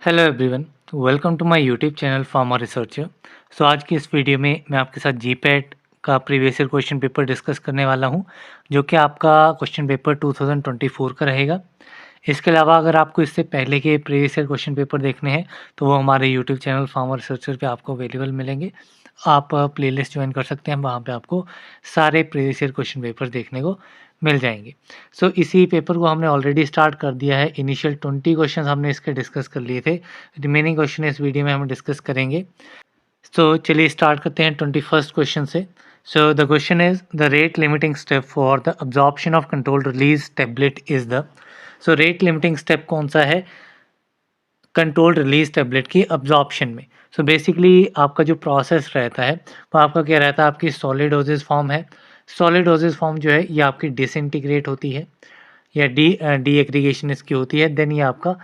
Hello everyone, welcome to my YouTube channel pharma researcher. So आज की इस video में मैं आपके साथ जीपैट का previous year question paper discuss करने वाला हूं, जो कि आपका क्वेश्चन पेपर 2024 का रहेगा। इसके अलावा अगर आपको इससे पहले के प्रीवियस ईयर क्वेश्चन पेपर देखने हैं तो वो हमारे यूट्यूब चैनल फार्मा रिसर्चर पे आपको अवेलेबल मिलेंगे। आप प्लेलिस्ट ज्वाइन कर सकते हैं, वहाँ पे आपको सारे प्रीवियस ईयर क्वेश्चन पेपर देखने को मिल जाएंगे। सो इसी पेपर को हमने ऑलरेडी स्टार्ट कर दिया है। इनिशियल 20 क्वेश्चन हमने इसके डिस्कस कर लिए थे। रिमेनिंग क्वेश्चन इस वीडियो में हम डिस्कस करेंगे। सो चलिए स्टार्ट करते हैं 21st क्वेश्चन से। So the question is the rate limiting step for the absorption of control release tablet is the. So rate limiting step कौन सा है कंट्रोल रिलीज टैबलेट की अब्जॉर्प्शन में? सो बेसिकली आपका जो प्रोसेस रहता है वो आपका क्या रहता है, आपकी सॉलिड डोजेज फॉर्म है। सॉलिड डोजेज फॉर्म जो है ये आपकी डिसइंटीग्रेट होती है या डी एग्रीगेशन इसकी होती है। देन ये आपका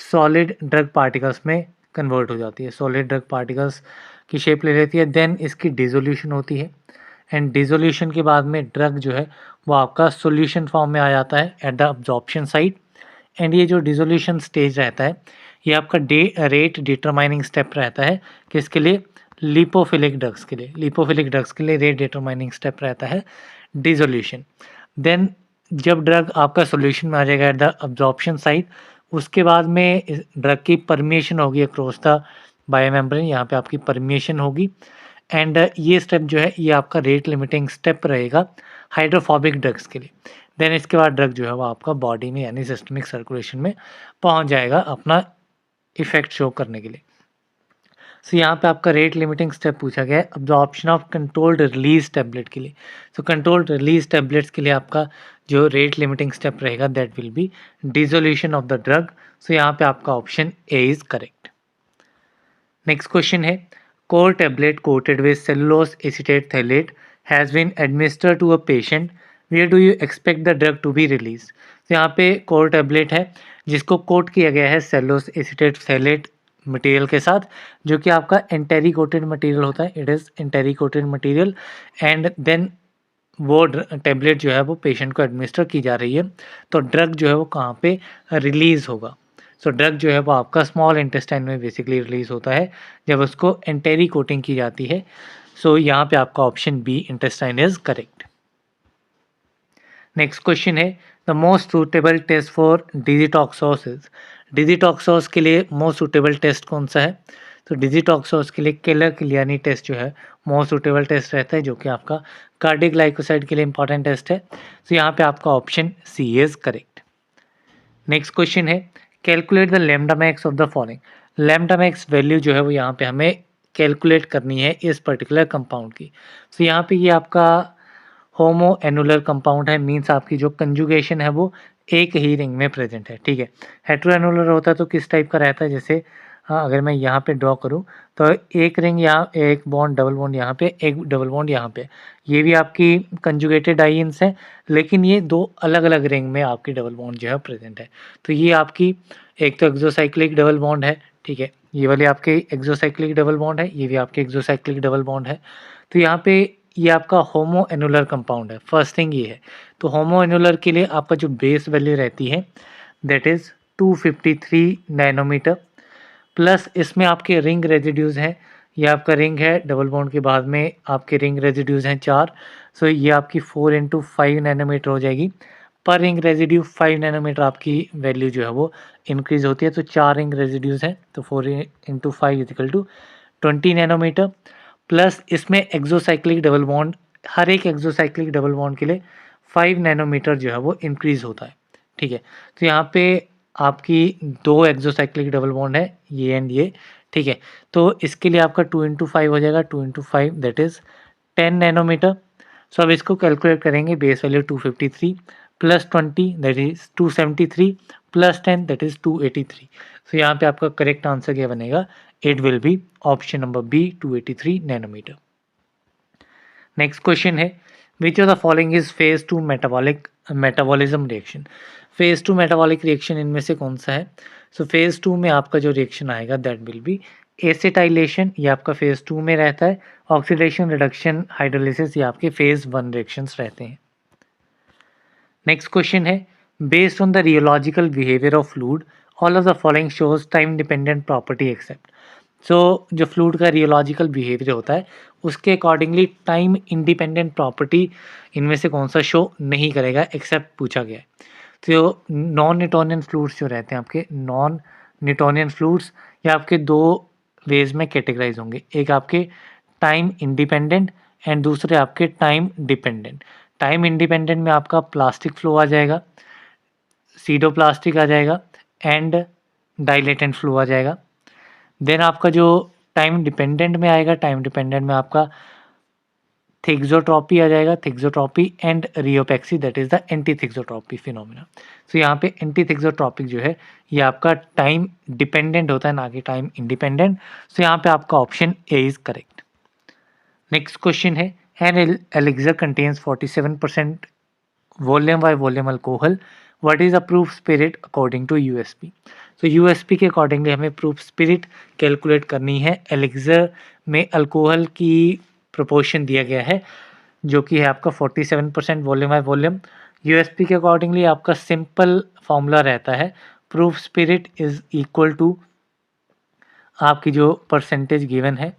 सॉलिड ड्रग पार्टिकल्स में कन्वर्ट हो जाती है, सॉलिड ड्रग पार्टिकल्स की शेप ले लेती है। देन इसकी डिसोल्यूशन होती है एंड डिसोल्यूशन के बाद में ड्रग जो है वो आपका सॉल्यूशन फॉर्म में आ जाता है at the absorption site. And ये जो डिसोल्यूशन स्टेज रहता है ये आपका रेट डिटरमाइनिंग स्टेप रहता है किसके लिए? लिपोफिलिक ड्रग्स के लिए। लिपोफिलिक ड्रग्स के लिए रेट डिटरमाइनिंग स्टेप रहता है डिसोल्यूशन। देन जब ड्रग आपका सॉल्यूशन में आ जाएगा एट द अब्जॉर्प्शन साइट, उसके बाद में ड्रग की परमिएशन होगी अक्रॉस द बायोमेम्ब्रेन, यहाँ पे आपकी परमिएशन होगी। एंड ये स्टेप जो है ये आपका रेट लिमिटिंग स्टेप रहेगा हाइड्रोफोबिक ड्रग्स के लिए। देन इसके बाद ड्रग जो है वो आपका बॉडी में यानी सिस्टमिक सर्कुलेशन में पहुंच जाएगा अपना इफेक्ट शो करने के लिए। सो यहाँ पे आपका रेट लिमिटिंग स्टेप पूछा गया है absorption of controlled release tablet के लिए। सो कंट्रोल्ड रिलीज टैबलेट्स के लिए आपका जो रेट लिमिटिंग स्टेप रहेगा that will be dissolution of the drug. So यहाँ पे आपका option A is correct. Next question है core tablet coated with cellulose acetate phthalate has been administered to a patient, where do you expect the drug to be release? तो यहाँ पे core tablet है जिसको coat किया गया है cellulose acetate phthalate material के साथ, जो कि आपका एंटेरी कोटेड मटेरियल होता है। It is enteric coated material and then वो टैबलेट जो है वो पेशेंट को एडमिनिस्टर की जा रही है। तो ड्रग जो है वो कहाँ पे रिलीज़ होगा? सो ड्रग जो है वो आपका स्मॉल इंटेस्टाइन में बेसिकली रिलीज़ होता है जब उसको एंटेरी कोटिंग की जाती है। सो यहाँ पे आपका option B intestine is correct. Next question है the most suitable test for digitoxicosis. Digitoxicosis के लिए मोस्ट सूटेबल टेस्ट कौन सा है? तो डिजिटॉक्सोस के लिए केलर किलियानी टेस्ट जो है मोस्ट सूटेबल टेस्ट रहता है, जो कि आपका कार्डिक ग्लाइकोसाइड के लिए इंपॉर्टेंट टेस्ट है। तो यहाँ पे आपका option C is correct. Next question है calculate the lambda max of the following. Lambda max value जो है वो यहाँ पे हमें कैलकुलेट करनी है इस पर्टिकुलर कंपाउंड की। तो यहाँ पे ये आपका होमो एनुलर कंपाउंड है, मीन्स आपकी जो कंजुगेशन है वो एक ही रिंग में प्रेजेंट है। ठीक है, हेट्रो एनुलर होता है तो किस टाइप का रहता है? जैसे अगर मैं यहाँ पे ड्रॉ करूँ तो एक रिंग यहाँ, एक बॉन्ड डबल बॉन्ड यहाँ पे, एक डबल बॉन्ड यहाँ पे, ये भी आपकी कंजुगेटेड आइंस है, लेकिन ये दो अलग अलग रिंग में आपकी डबल बॉन्ड जो है प्रेजेंट है। तो ये आपकी एक तो एक्सोसाइक्लिक डबल बॉन्ड है। ठीक है, ये वाले आपके एक्सोसाइक्लिक डबल बॉन्ड है, ये भी आपके एक्सोसाइक्लिक डबल बॉन्ड है। तो यहाँ पे ये आपका होमो एनुलर कंपाउंड है, फर्स्ट थिंग ये है। तो होमो एनुलर के लिए आपका जो बेस वैल्यू रहती है दैट इज़ 253 नैनोमीटर, प्लस इसमें आपके रिंग रेजिड्यूज़ हैं। ये आपका रिंग है, डबल बॉन्ड के बाद में आपके रिंग रेजिड्यूज़ हैं 4। सो ये आपकी 4 × 5 नैनोमीटर हो जाएगी। पर रिंग रेजिड्यू 5 नैनोमीटर आपकी वैल्यू जो है वो इंक्रीज़ होती है। तो 4 रिंग रेजिड्यूज़ हैं, तो 4 × 5 = 20 नैनोमीटर, प्लस इसमें एक्सोसाइक्लिक डबल बॉन्ड, हर एक एक्सोसाइक्लिक डबल बॉन्ड के लिए 5 नैनोमीटर जो है वो इंक्रीज़ होता है। ठीक है, तो यहाँ पे आपकी दो एक्सोसाइक्लिक डबल बॉन्ड है, ये एंड ये। ठीक है, तो इसके लिए आपका 2 × 5 हो जाएगा, 2 × 5 दैट इज़ 10 नैनोमीटर। सो अब इसको कैलकुलेट करेंगे, base value 253 plus 20 that is 273 plus 10 that is 283। So यहाँ पे आपका करेक्ट आंसर क्या बनेगा? It will be option number B, 283 nanometer. Next question है which of the following is phase 2 metabolism reaction. Phase 2 metabolic reaction इनमें से कौन सा है? सो फेज 2 में आपका जो रिएक्शन आएगा दैट विल बी एसिटाइलेशन, ये आपका फेज 2 में रहता है। ऑक्सीडेशन, रिडक्शन, हाइड्रोलिसिस ये आपके फेज 1 रिएक्शंस रहते हैं। नेक्स्ट क्वेश्चन है based on the rheological behaviour of fluid all of the following shows time dependent property except. So जो फ्लूइड का रियोलॉजिकल बिहेवियर होता है उसके अकॉर्डिंगली टाइम इंडिपेंडेंट प्रॉपर्टी इनमें से कौन सा शो नहीं करेगा एक्सेप्ट पूछा गया है। तो नॉन न्यूटोनियन फ्लूइड्स जो रहते हैं आपके नॉन न्यूटोनियन फ्लूइड्स या आपके दो वेज में कैटेगराइज होंगे, एक आपके टाइम इंडिपेंडेंट एंड दूसरे आपके टाइम डिपेंडेंट। टाइम इंडिपेंडेंट में आपका प्लास्टिक फ्लो आ जाएगा, सीडोप्लास्टिक आ जाएगा एंड डाइलेटेंट फ्लो आ जाएगा। देन आपका जो टाइम डिपेंडेंट में आएगा, टाइम डिपेंडेंट में आपका थिक्सोट्रॉपी आ जाएगा, thixotropy and rheopexy that is the anti thixotropy phenomena. तो यहाँ पे एंटी थिक्सोट्रॉपिक जो है ये आपका टाइम डिपेंडेंट होता है ना कि टाइम इंडिपेंडेंट। तो यहाँ पे आपका option A is correct. Next question है an elixir contains 47% volume by volume alcohol, what is a proof spirit according to USP. तो यूएसपी के अकॉर्डिंगली हमें प्रूफ स्पिरिट कैलकुलेट करनी है। एलिक्सर में अल्कोहल की प्रोपोर्शन दिया गया है जो कि है आपका 47% वॉल्यूम बाय वॉल्यूम। यूएसपी के अकॉर्डिंगली आपका सिंपल फॉर्मूला रहता है proof spirit is equal to आपकी जो परसेंटेज गिवन है,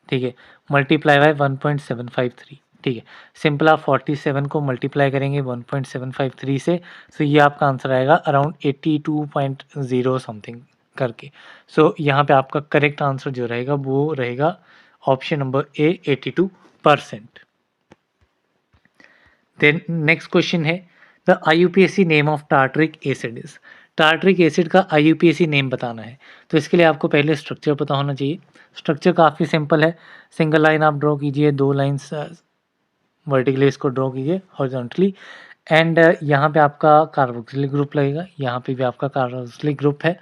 ठीक है, मल्टीप्लाई बाय 1.753। ठीक है, सिंपल आप 47 को मल्टीप्लाई करेंगे 1.753 से, तो ये आपका आंसर आएगा अराउंड 82.0 समथिंग करके। सो यहाँ पे आपका करेक्ट आंसर जो रहेगा वो रहेगा option number A 82%। Then next question है the IUPAC name of tartaric acid is. Tartaric acid का IUPAC नेम बताना है तो इसके लिए आपको पहले स्ट्रक्चर पता होना चाहिए। स्ट्रक्चर काफ़ी सिंपल है, सिंगल लाइन आप ड्रॉ कीजिए, दो लाइन्स वर्टिकली इसको ड्रॉ कीजिए हॉरिजॉन्टली एंड यहाँ पे आपका कार्बोक्सिलिक ग्रुप लगेगा, यहाँ पे भी आपका कार्बोक्सिलिक ग्रुप है।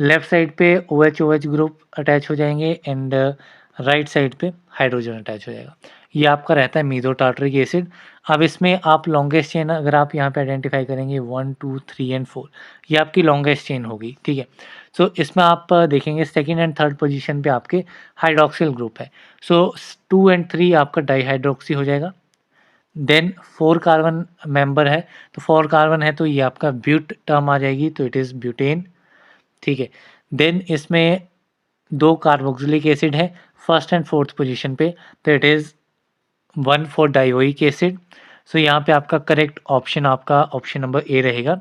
लेफ्ट साइड पे OH ग्रुप अटैच हो जाएंगे एंड राइट साइड पे हाइड्रोजन अटैच हो जाएगा। ये आपका रहता है मीथो टार्टरिक एसिड। अब इसमें आप लॉन्गेस्ट चेन अगर आप यहाँ पे आइडेंटिफाई करेंगे 1 2 3 एंड 4, ये आपकी लॉन्गेस्ट चेन होगी। ठीक है, सो इसमें आप देखेंगे सेकेंड एंड थर्ड पोजीशन पे आपके हाइड्रोक्सिल ग्रुप है। सो 2 एंड 3 आपका डाईहाइड्रोक्सी हो जाएगा। देन 4 कार्बन मेंबर है तो 4 कार्बन है तो ये आपका ब्यूट टर्म आ जाएगी, तो इट इज़ ब्यूटेन। ठीक है, देन इसमें 2 कार्बोक्सिलिक एसिड है फर्स्ट एंड फोर्थ पोजीशन पे, तो it is 1,4 dioic acid. So यहाँ पे आपका करेक्ट ऑप्शन आपका ऑप्शन नंबर ए रहेगा,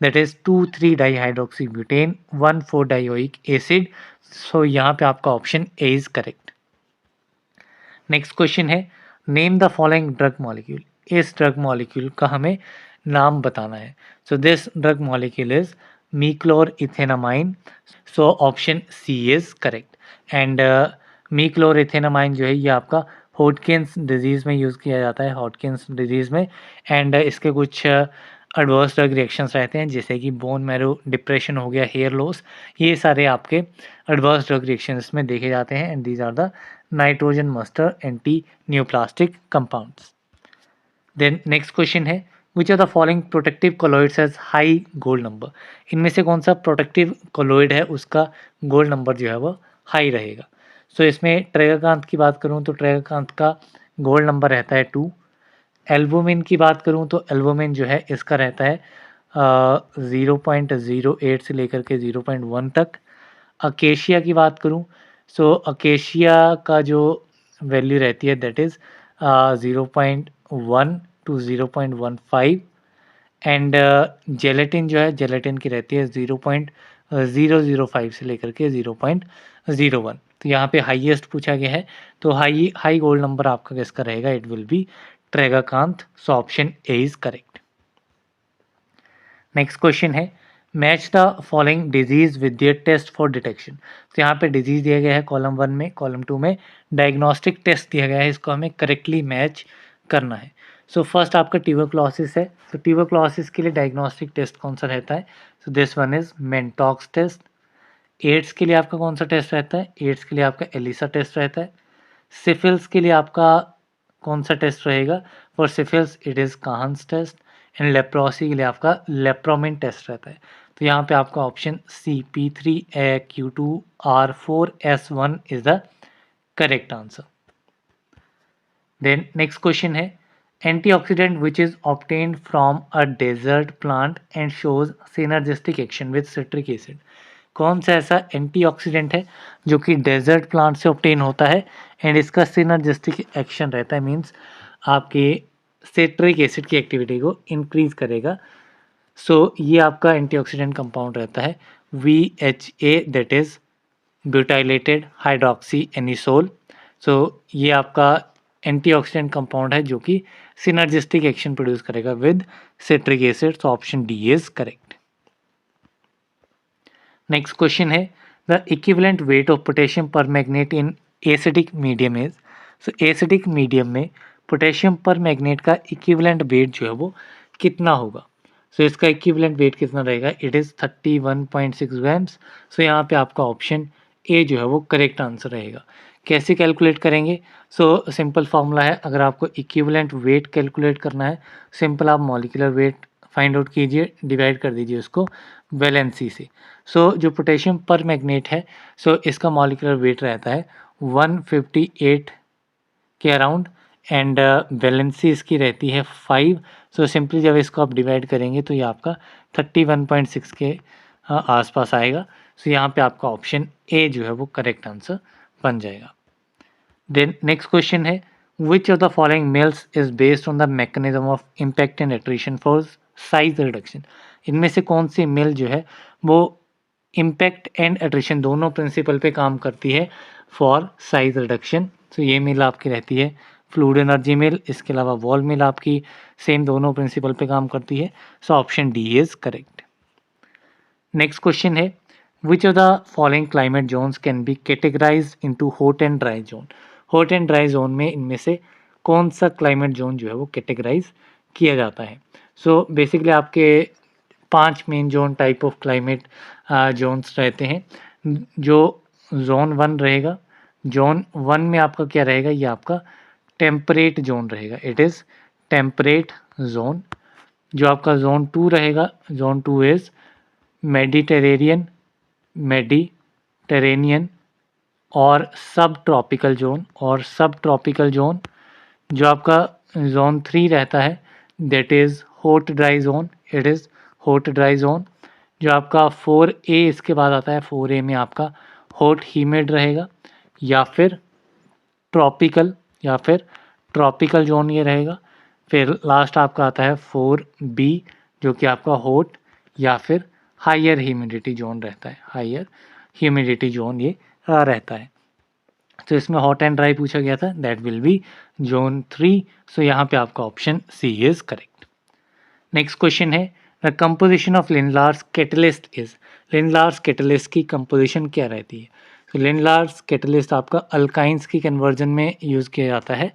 that is 2,3 dihydroxy butane 1,4 dioic acid. So यहाँ पे आपका option A is correct. Next question है name the following drug molecule. इस ड्रग मॉलिक्यूल का हमें नाम बताना है। So this drug molecule is mechlorethamine. So option C is correct and मीक्लोरइथेनामाइन जो है ये आपका हॉटकिंस डिजीज़ में यूज़ किया जाता है, हॉटकिंस डिजीज़ में एंड इसके कुछ एडवर्स ड्रग रिएक्शंस रहते हैं जैसे कि बोन मैरो डिप्रेशन हो गया, हेयर लॉस, ये सारे आपके एडवर्स ड्रग रिएक्शन इसमें देखे जाते हैं and these are the nitrogen mustard anti neoplastic compounds. Then next question है which are the following protective colloids has high gold number. इनमें से कौन सा प्रोटेक्टिव कोलॉइड है उसका गोल्ड नंबर जो है वो हाई रहेगा। सो इसमें ट्रेगाकांत की बात करूँ तो ट्रेगाकांत का गोल्ड नंबर रहता है 2। एल्बुमिन की बात करूँ तो एल्बुमिन जो है इसका रहता है 0.08 से लेकर के 0.1 तक। अकेशिया की बात करूँ सो अकेशिया का जो वैल्यू रहती है that is 0.1 to 0.15 and gelatin जो है जेलेटिन की रहती है 0.005 से लेकर के 0.01। तो यहाँ पे हाईएस्ट पूछा गया है तो हाई गोल्ड नंबर आपका किसका रहेगा, it will be tragacanth. So option A is correct. Next question है match the following disease with their test for detection. तो यहाँ पे डिजीज दिया गया है कॉलम 1 में, कॉलम 2 में डायग्नोस्टिक टेस्ट दिया गया है, इसको हमें करेक्टली मैच करना है। सो फर्स्ट आपका ट्यूबरक्लोसिस है, तो ट्यूबरक्लोसिस के लिए डायग्नोस्टिक टेस्ट कौन सा रहता है, so this one is Mantoux test. AIDS के लिए आपका कौन सा टेस्ट रहता है, एड्स के लिए आपका एलिसा टेस्ट रहता है। सिफिल्स के लिए आपका कौन सा टेस्ट रहेगा, for syphilis it is Kahn's test and leprosy के लिए आपका लेप्रोमिन टेस्ट रहता है। तो यहाँ पे आपका option C P3AQ2R4S1 is the correct answer. Then next question है antioxidant which is obtained from a desert plant and shows synergistic action with citric acid. कौन सा ऐसा एंटीऑक्सीडेंट है जो कि डेजर्ट प्लांट से ऑब्टेन होता है एंड इसका सिनर्जिस्टिक एक्शन रहता है, मीन्स आपके सिट्रिक एसिड की एक्टिविटी को इंक्रीज करेगा। सो ये आपका एंटीऑक्सीडेंट कंपाउंड रहता है VHA, that is butylated hydroxy anisole. So ये आपका एंटीऑक्सीडेंट कंपाउंड है जो कि सिनर्जिस्टिक एक्शन प्रोड्यूस करेगा with citric acid. So option D is correct. Next question है the equivalent weight of potassium permanganate in acidic medium is. So acidic medium में potassium permanganate का equivalent weight जो है वो कितना होगा। सो इसका इक्विवेलेंट वेट कितना रहेगा, इट इज़ 31.6 ग्राम्स। सो यहाँ पे आपका ऑप्शन ए जो है वो करेक्ट आंसर रहेगा। कैसे कैलकुलेट करेंगे, सो सिंपल फार्मूला है, अगर आपको इक्विवेलेंट वेट कैलकुलेट करना है सिंपल आप मॉलिक्यूलर वेट फाइंड आउट कीजिए, डिवाइड कर दीजिए उसको वैलेंसी से। सो जो पोटेशियम पर मैग्नेट है सो इसका मॉलिक्यूलर वेट रहता है 158 के अराउंड एंड वैलेंसी इसकी रहती है 5। सो सिंपली जब इसको आप डिवाइड करेंगे तो ये आपका 31.6 के आसपास आएगा। सो यहाँ पे आपका ऑप्शन ए जो है वो करेक्ट आंसर बन जाएगा। देन नेक्स्ट क्वेश्चन है which of the following mills is based on the mechanism of impact and attrition for size reduction. इनमें से कौन सी मिल जो है वो इम्पैक्ट एंड एट्रिशन दोनों प्रिंसिपल पे काम करती है फॉर साइज रिडक्शन। सो ये मिल आपकी रहती है फ्लूइड एनर्जी मिल, इसके अलावा वॉल मिल आपकी सेम दोनों प्रिंसिपल पे काम करती है। So option D is correct. Next question है which of the following climate zones can be categorize into hot and dry zone. Hot and dry zone में इनमें से कौन सा क्लाइमेट जोन जो है वो कैटेगराइज किया जाता है। सो बेसिकली आपके 5 main zone type of climate zones रहते हैं। जो जोन 1 रहेगा, जोन 1 में आपका क्या रहेगा, ये आपका टेम्परेट जोन रहेगा, इट इज़ टेम्परेट जोन। जो आपका जोन 2 रहेगा, जोन 2 इज़ मेडिटेरेनियन और सब ट्रॉपिकल जोन। जो आपका जोन 3 रहता है that is hot dry zone, it is hot dry zone. जो आपका 4A इसके बाद आता है, 4A में आपका हॉट ह्यूमिड रहेगा या फिर ट्रॉपिकल जोन ये रहेगा। फिर लास्ट आपका आता है 4B जो कि आपका हॉट या फिर हायर ह्यूमिडिटी जोन रहता है, हायर ह्यूमिडिटी जोन ये रहता है। तो इसमें हॉट एंड ड्राई पूछा गया था, that will be zone 3। So यहाँ पे आपका option C is correct. Next question है the composition of Lindlar's catalyst is. Lindlar's catalyst की कंपोजिशन क्या रहती है। तो लिनलार्स कैटलिस्ट आपका अल्काइंस की कन्वर्जन में यूज़ किया जाता है,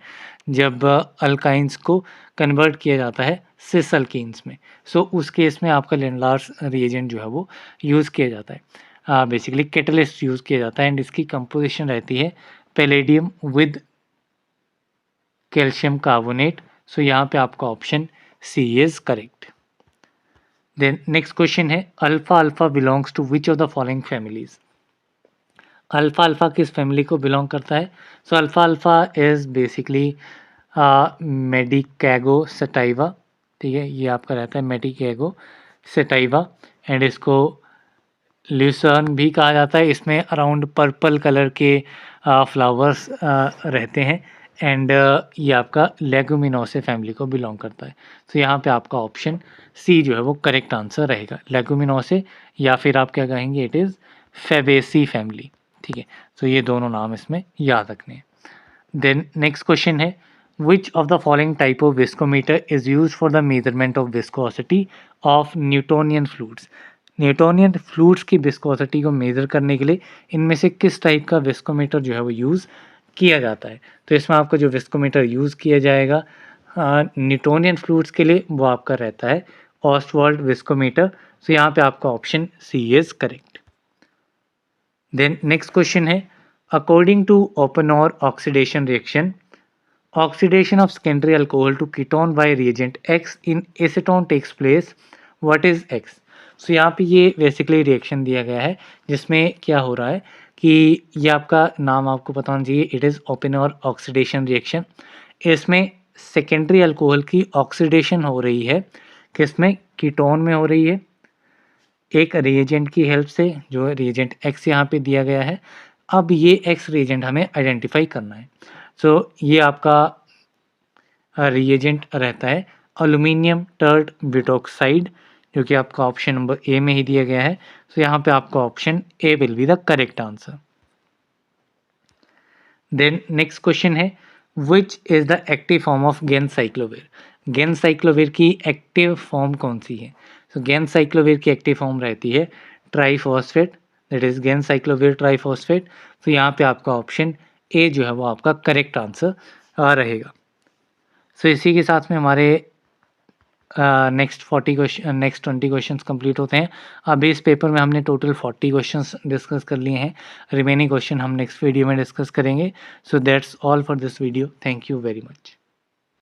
जब अल्काइंस को कन्वर्ट किया जाता है सिस अल्कीन्स में। सो उस केस में आपका लिनलार्स रिएजेंट जो है वो यूज़ किया जाता है, बेसिकली कैटलिस्ट यूज़ किया जाता है एंड इसकी कंपोजिशन रहती है palladium with calcium carbonate. So यहाँ पे आपका option C is correct. Then next question है अल्फा अल्फा belongs to which of the following families. अल्फा अल्फा किस फैमिली को बिलोंग करता है। सो अल्फा अल्फा इज बेसिकली मेडिकैगो सेटाइवा, ठीक है, ये आपका रहता है मेडिकैगो सेटाइवा एंड इसको ल्यूसर्न भी कहा जाता है। इसमें अराउंड पर्पल कलर के फ्लावर्स रहते हैं एंड ये आपका लेगुमिनोसे फैमिली को बिलोंग करता है। तो यहाँ पे आपका ऑप्शन सी जो है वो करेक्ट आंसर रहेगा, लेगुमिनोसे या फिर आप क्या कहेंगे, इट इज़ फेबेसी फैमिली, ठीक है। तो ये दोनों नाम इसमें याद रखने हैं। देन नेक्स्ट क्वेश्चन है which of the following type of viscometer is use for the measurement of viscosity of Newtonian fluids. Newtonian fluids की विस्कोसिटी को मेज़र करने के लिए इनमें से किस टाइप का विस्कोमीटर जो है वो यूज़ किया जाता है। तो इसमें आपका जो विस्कोमीटर यूज़ किया जाएगा न्यूटोनियन फ्लूइड्स के लिए वो आपका रहता है ऑस्टवाल्ड विस्कोमीटर। सो यहाँ पे आपका option C is correct. Then next question है according to Oppenauer oxidation reaction oxidation of secondary alcohol to ketone by reagent X in acetone takes place, what is X. So यहाँ पे ये बेसिकली रिएक्शन दिया गया है जिसमें क्या हो रहा है कि ये आपका नाम आपको पता होना चाहिए, इट इज़ ओपनोर ऑक्सीडेशन रिएक्शन। इसमें सेकेंडरी अल्कोहल की ऑक्सीडेशन हो रही है, किसमें, कीटोन में हो रही है, एक रिएजेंट की हेल्प से, जो रिएजेंट एक्स यहाँ पे दिया गया है। अब ये एक्स रिएजेंट हमें आइडेंटिफाई करना है। सो ये आपका रिएजेंट रहता है एल्यूमिनियम टर्ट ब्यूटॉक्साइड, जो कि आपका ऑप्शन नंबर ए में ही दिया गया है। सो यहाँ पे आपका option A will be the correct answer. Then next question है, which is the active form of ganciclovir. Ganciclovir की एक्टिव फॉर्म कौन सी है? सो गेनसाइक्लोविर की एक्टिव फॉर्म रहती है ट्राइफॉस्फेट, दैट इज गेनसाइक्लोविर ट्राइफॉस्फेट। तो यहाँ पे आपका ऑप्शन ए जो है वो आपका करेक्ट आंसर रहेगा। सो इसी के साथ में हमारे नेक्स्ट 20 क्वेश्चंस कंप्लीट होते हैं। अभी इस पेपर में हमने टोटल 40 क्वेश्चंस डिस्कस कर लिए हैं, रिमेनिंग क्वेश्चन हम नेक्स्ट वीडियो में डिस्कस करेंगे। So that's all for this video, thank you very much.